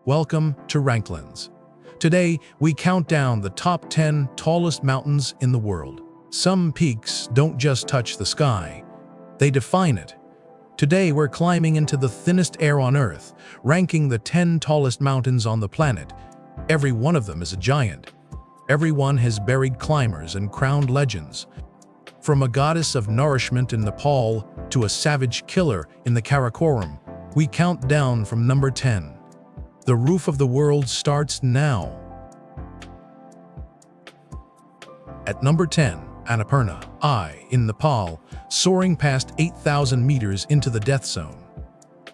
Welcome to RankLens. Today, we count down the top 10 tallest mountains in the world. Some peaks don't just touch the sky, they define it. Today, we're climbing into the thinnest air on Earth, ranking the 10 tallest mountains on the planet. Every one of them is a giant. Every one has buried climbers and crowned legends. From a goddess of nourishment in Nepal to a savage killer in the Karakoram, we count down from number 10. The roof of the world starts now. At number 10, Annapurna I in Nepal, soaring past 8,000 meters into the death zone.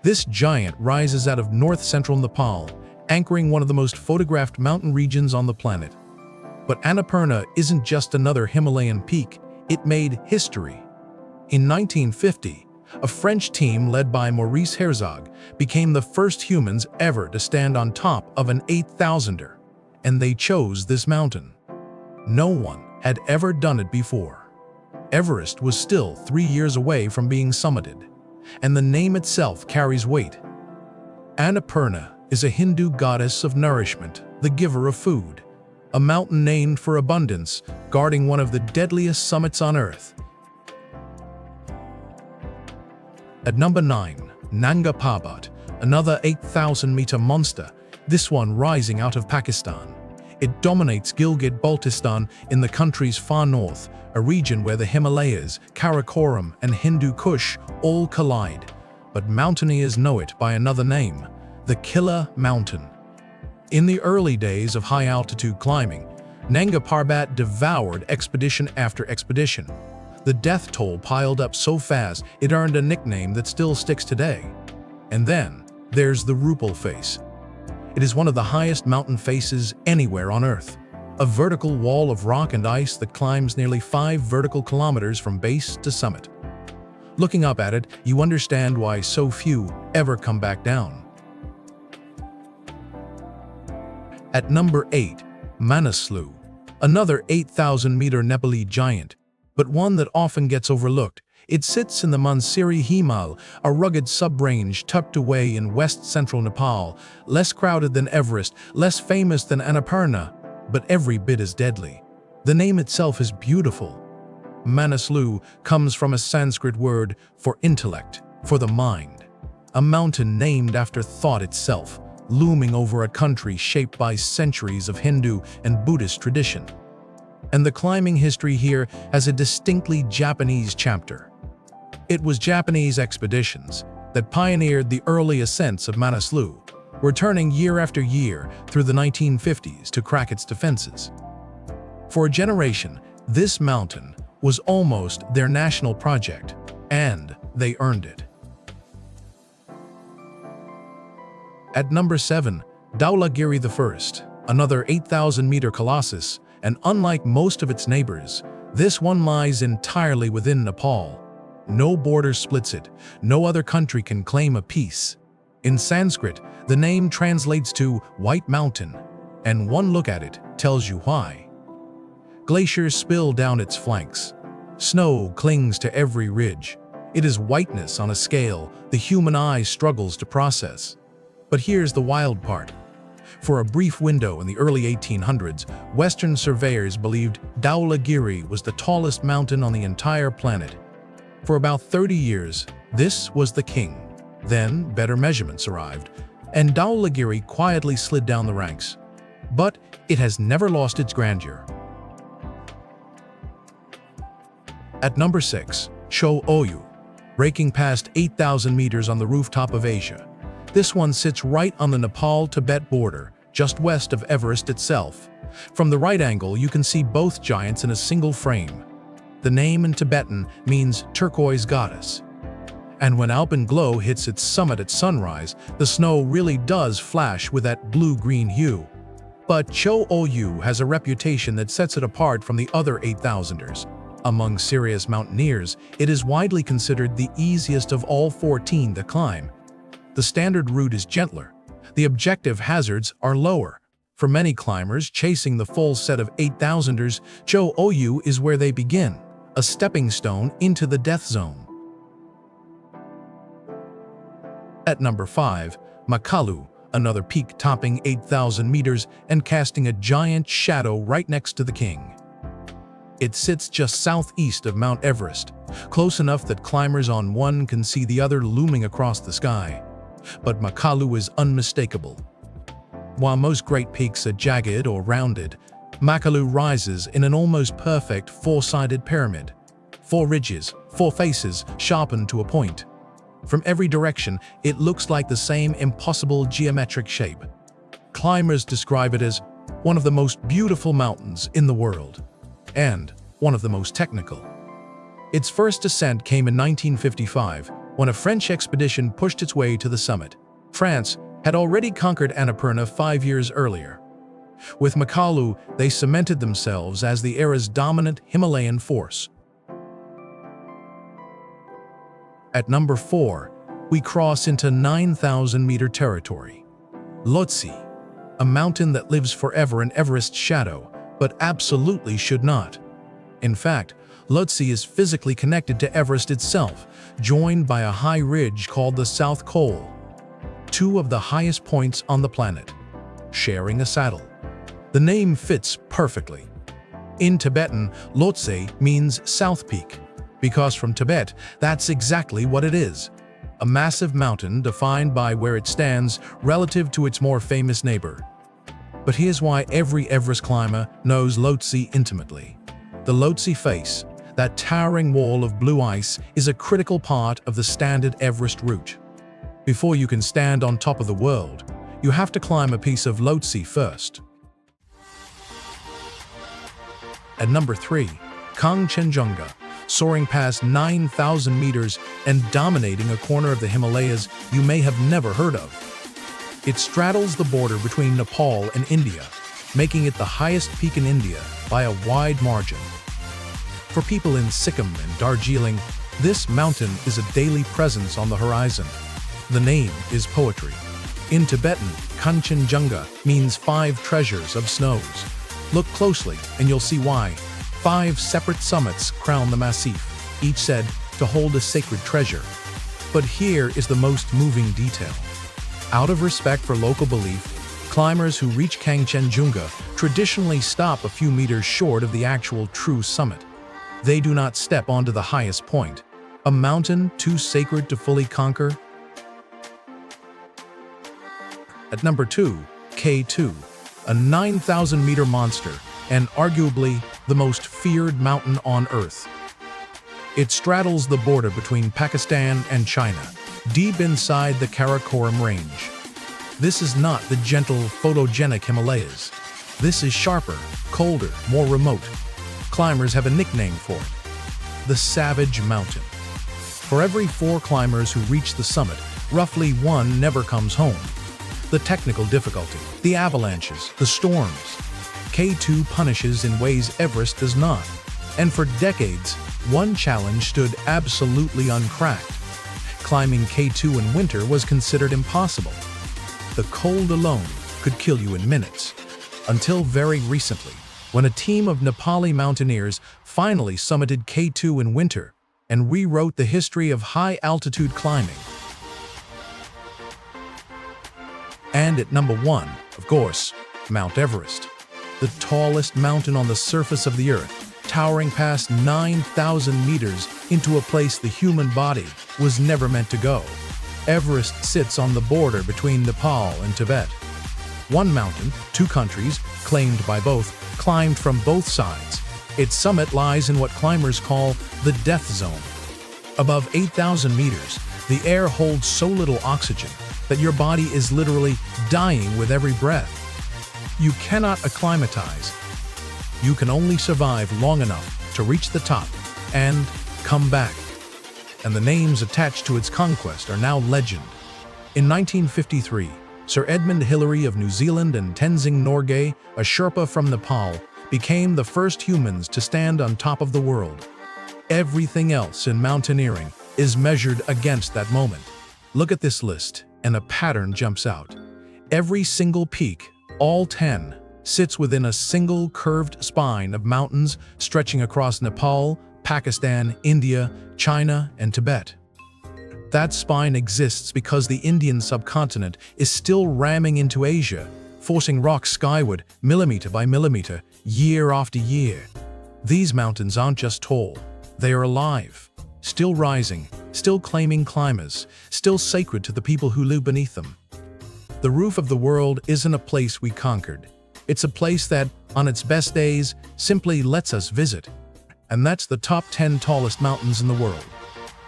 This giant rises out of north-central Nepal, anchoring one of the most photographed mountain regions on the planet. But Annapurna isn't just another Himalayan peak, it made history. In 1950, a French team led by Maurice Herzog became the first humans ever to stand on top of an 8,000er, and they chose this mountain. No one had ever done it before. Everest was still 3 years away from being summited, and the name itself carries weight. Annapurna is a Hindu goddess of nourishment, the giver of food, a mountain named for abundance, guarding one of the deadliest summits on Earth. At number 9, Nanga Parbat, another 8,000-meter monster, this one rising out of Pakistan. It dominates Gilgit-Baltistan in the country's far north, a region where the Himalayas, Karakoram, and Hindu Kush all collide. But mountaineers know it by another name, the Killer Mountain. In the early days of high-altitude climbing, Nanga Parbat devoured expedition after expedition. The death toll piled up so fast it earned a nickname that still sticks today. And then there's the Rupal Face. It is one of the highest mountain faces anywhere on Earth, a vertical wall of rock and ice that climbs nearly 5 vertical kilometers from base to summit. Looking up at it, you understand why so few ever come back down. At number 8, Manaslu, another 8,000-meter Nepali giant, but one that often gets overlooked. It sits in the Mansiri Himal, a rugged sub-range tucked away in west-central Nepal, less crowded than Everest, less famous than Annapurna, but every bit as deadly. The name itself is beautiful. Manaslu comes from a Sanskrit word for intellect, for the mind. A mountain named after thought itself, looming over a country shaped by centuries of Hindu and Buddhist tradition. And the climbing history here has a distinctly Japanese chapter. It was Japanese expeditions that pioneered the early ascents of Manaslu, returning year after year through the 1950s to crack its defenses. For a generation, this mountain was almost their national project, and they earned it. At number 7, Dhaulagiri I, another 8,000-meter colossus, and unlike most of its neighbors, this one lies entirely within Nepal. No border splits it, no other country can claim a piece. In Sanskrit, the name translates to White Mountain, and one look at it tells you why. Glaciers spill down its flanks. Snow clings to every ridge. It is whiteness on a scale the human eye struggles to process. But here's the wild part. For a brief window in the early 1800s, Western surveyors believed Dhaulagiri was the tallest mountain on the entire planet. For about 30 years, this was the king. Then, better measurements arrived, and Dhaulagiri quietly slid down the ranks. But it has never lost its grandeur. At number 6, Cho Oyu, raking past 8,000 meters on the rooftop of Asia. This one sits right on the Nepal-Tibet border, just west of Everest itself. From the right angle, you can see both giants in a single frame. The name in Tibetan means turquoise goddess. And when alpenglow hits its summit at sunrise, the snow really does flash with that blue-green hue. But Cho Oyu has a reputation that sets it apart from the other 8,000ers. Among serious mountaineers, it is widely considered the easiest of all 14 to climb. The standard route is gentler. The objective hazards are lower. For many climbers chasing the full set of 8,000ers, Cho Oyu is where they begin, a stepping stone into the death zone. At number 5, Makalu, another peak topping 8,000 meters and casting a giant shadow right next to the king. It sits just southeast of Mount Everest, close enough that climbers on one can see the other looming across the sky. But Makalu is unmistakable. While most great peaks are jagged or rounded, Makalu rises in an almost perfect four-sided pyramid. 4 ridges, 4 faces, sharpened to a point. From every direction, it looks like the same impossible geometric shape. Climbers describe it as one of the most beautiful mountains in the world, and one of the most technical. Its first ascent came in 1955, when a French expedition pushed its way to the summit. France had already conquered Annapurna 5 years earlier. With Makalu, they cemented themselves as the era's dominant Himalayan force. At number 4, we cross into 9,000-meter territory. Lhotse, a mountain that lives forever in Everest's shadow, but absolutely should not. In fact, Lhotse is physically connected to Everest itself, joined by a high ridge called the South Col, 2 of the highest points on the planet, sharing a saddle. The name fits perfectly. In Tibetan, Lhotse means South Peak, because from Tibet, that's exactly what it is. A massive mountain defined by where it stands relative to its more famous neighbor. But here's why every Everest climber knows Lhotse intimately. The Lhotse face, that towering wall of blue ice, is a critical part of the standard Everest route. Before you can stand on top of the world, you have to climb a piece of Lhotse first. At number 3, Kangchenjunga, soaring past 9,000 meters and dominating a corner of the Himalayas you may have never heard of. It straddles the border between Nepal and India, making it the highest peak in India by a wide margin. For people in Sikkim and Darjeeling, this mountain is a daily presence on the horizon. The name is poetry. In Tibetan, Kangchenjunga means 5 treasures of snows. Look closely and you'll see why. 5 separate summits crown the massif, each said to hold a sacred treasure. But here is the most moving detail. Out of respect for local belief, climbers who reach Kangchenjunga traditionally stop a few meters short of the actual true summit. They do not step onto the highest point, a mountain too sacred to fully conquer. At number 2, K2, a 9,000-meter monster and arguably the most feared mountain on Earth. It straddles the border between Pakistan and China, deep inside the Karakoram Range. This is not the gentle, photogenic Himalayas. This is sharper, colder, more remote. Climbers have a nickname for it: the Savage Mountain. For every 4 climbers who reach the summit, roughly 1 never comes home. The technical difficulty, the avalanches, the storms. K2 punishes in ways Everest does not. And for decades, one challenge stood absolutely uncracked. Climbing K2 in winter was considered impossible. The cold alone could kill you in minutes. Until very recently, when a team of Nepali mountaineers finally summited K2 in winter and rewrote the history of high-altitude climbing. And at number 1, of course, Mount Everest, the tallest mountain on the surface of the Earth, towering past 9,000 meters into a place the human body was never meant to go. Everest sits on the border between Nepal and Tibet. One mountain, 2 countries, claimed by both, climbed from both sides. Its summit lies in what climbers call the death zone. Above 8,000 meters, the air holds so little oxygen that your body is literally dying with every breath. You cannot acclimatize. You can only survive long enough to reach the top and come back. And the names attached to its conquest are now legend. In 1953, Sir Edmund Hillary of New Zealand and Tenzing Norgay, a Sherpa from Nepal, became the first humans to stand on top of the world. Everything else in mountaineering is measured against that moment. Look at this list, and a pattern jumps out. Every single peak, all 10, sits within a single curved spine of mountains stretching across Nepal, Pakistan, India, China, and Tibet. That spine exists because the Indian subcontinent is still ramming into Asia, forcing rocks skyward millimeter by millimeter, year after year. These mountains aren't just tall, they are alive, still rising, still claiming climbers, still sacred to the people who live beneath them. The roof of the world isn't a place we conquered. It's a place that, on its best days, simply lets us visit. And that's the top 10 tallest mountains in the world.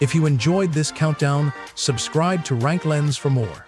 If you enjoyed this countdown, subscribe to RankLens for more.